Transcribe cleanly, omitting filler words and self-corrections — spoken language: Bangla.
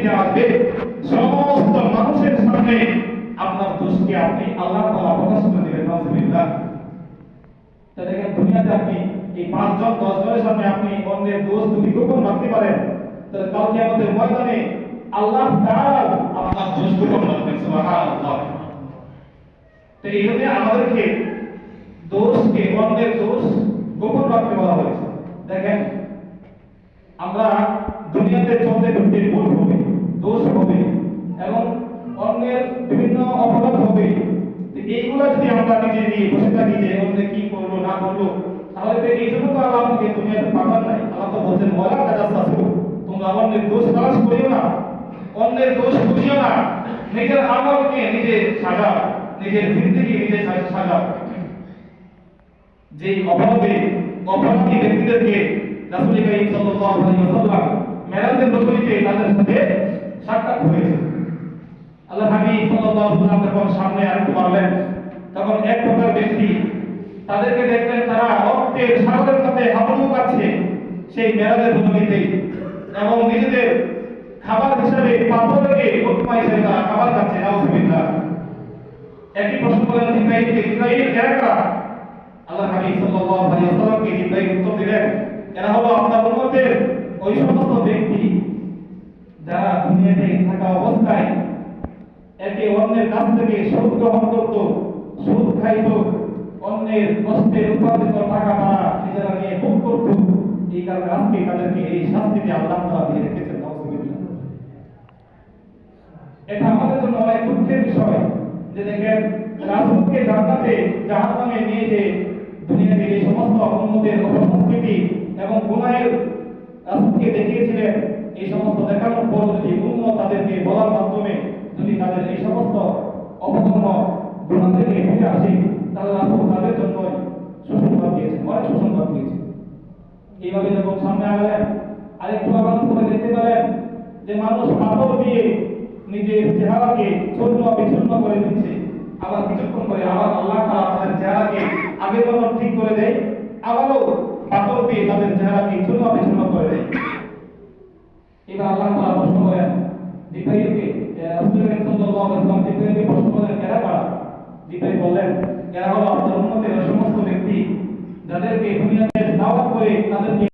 ফিরে আসবে, সমস্ত মানুষের সামনে আপনার দোষকে আপনি আল্লাহ তাআলা প্রকাশ করে দিবেন। নাউযুবিল্লাহ। তো দেখেন, দুনিয়াতে আপনি এই 5 জন 10 জনের সামনে আপনি অন্যের দোষ যদি গোপন রাখতে পারেন, তাহলে কাল কিয়ামতের ময়দানে আল্লাহ তাআলা আপনার দোষ গোপন রাখবেন। সুবহানাল্লাহ। তো এই জন্য আমাদেরকে দোষকে, অন্যের দোষ গোপন রাখতে বলা হয়েছে। দেখেন, আমরা দুনিয়াতে চলতে ফিরতে ভুল হবে, দোষ হবে এবং অন্যের বিভিন্ন অপরাধ হবে। তো এইগুলা যদি আমরা নিজে নিয়ে বসে থাকি যে অন্য কি করলো না করলো, তাহলে তো এই জন্য তো আল্লাহ আমাকে দুনিয়াতে পাঠান নাই। আল্লাহ তো বলছেন, ওয়ালা তাজাসসু, তোমরা অন্যের দোষ তালাশ করিও না, অন্যের দোষ খুঁজিও না, নিজের আমলকে নিজে সাজাও, নিজের জিন্দেগি নিজে সাজাও। যে অপরাধী ব্যক্তিদেরকে রাসূল কারীম সাল্লাল্লাহু আলাইহি ওয়াসাল্লাম মেরাজের রজনীতে তাদের সাথে সাক্ষাৎ হয়েছে। আল্লাহ হাবিব সাল্লাল্লাহু আলাইহি ওয়াসাল্লাম যখন সামনে আরেকটু বাড়লেন, তখন এক প্রকার ব্যক্তি তাদেরকে দেখলেন, তারা রক্তের সাগরের মধ্যে হাবুডুবু খাচ্ছে সেই মেরাজের রজনীতে, এবং নিজেদের খাবার হিসাবে পাথরকে উপমা হিসেবে তারা খাবার খাচ্ছে। নাউযুবিল্লাহ। একই প্রশ্ন করলেন জিবরাইলকে, জিবরাইল এরা কারা? আল্লাহ হাবিব সাল্লাল্লাহু আলাইহি ওয়াসাল্লামকে জিবরাইল উত্তর দিলেন, এরা হলো আপনার উম্মতের ওই সমস্ত ব্যক্তি যারা দুনিয়াতে থাকা অবস্থায় একে অন্যের কাছ থেকে সুদ গ্রহণ করত, সুদ খাইত, অন্যের কষ্টের উপার্জিত টাকা তারা নিজেরা নিয়ে ভোগ করত। এই কারণে আজকে তাদেরকে এই শাস্তিতে আল্লাহ তাআলা দিয়ে রেখেছেন। নাউযুবিল্লাহ। এটা আমাদের জন্য অনেক দুঃখের বিষয় যে দেখেন, রাসূলকে জান্নাতে জাহান্নামে নিয়ে যে দুনিয়াতে এই সমস্ত উম্মতের অপসংস্কৃতি এবং গুনাহের রাসূলকে দেখিয়েছিলেন, এই সমস্ত দেখানোর পর যদি উম্মত তাদেরকে বলার মাধ্যমে যদি তাদের এই সমস্ত অপকর্ম গুনাহ থেকে ফিরে আসে, তাহলে রাসূল তাদের জন্য সুসংবাদ দিয়েছেন, অনেক সুসংবাদ দিয়েছেন। এইভাবে যখন সামনে আগালেন, আরেকটু আগানোর পরে দেখতে পেলেন যে মানুষ পাথর দিয়ে নিজের চেহারাকে ছোট বিচ্ছিন্ন করে দিচ্ছে, আবার কিছুক্ষণ করে আবার আল্লাহ তাআলা তাদের চেহারাকে আগের মতো ঠিক করে দেয়, আবারও পাথর দিয়ে তাদের চেহারাকে ছোট বিচ্ছিন্ন করে দেয়। এবার আল্লাহ তাআলা প্রশ্ন করেন জিবরাইলকে, রাসূল সাল্লাল্লাহু আলাইহি ওয়াসাল্লাম জিবরাইলকে প্রশ্ন করেন, এরা কারা? জিবরাইল বললেন, এরা হলো আপনার উম্মতের সমস্ত ব্যক্তি যাদেরকে দুনিয়াতে দাওয়াত করে তাদেরকে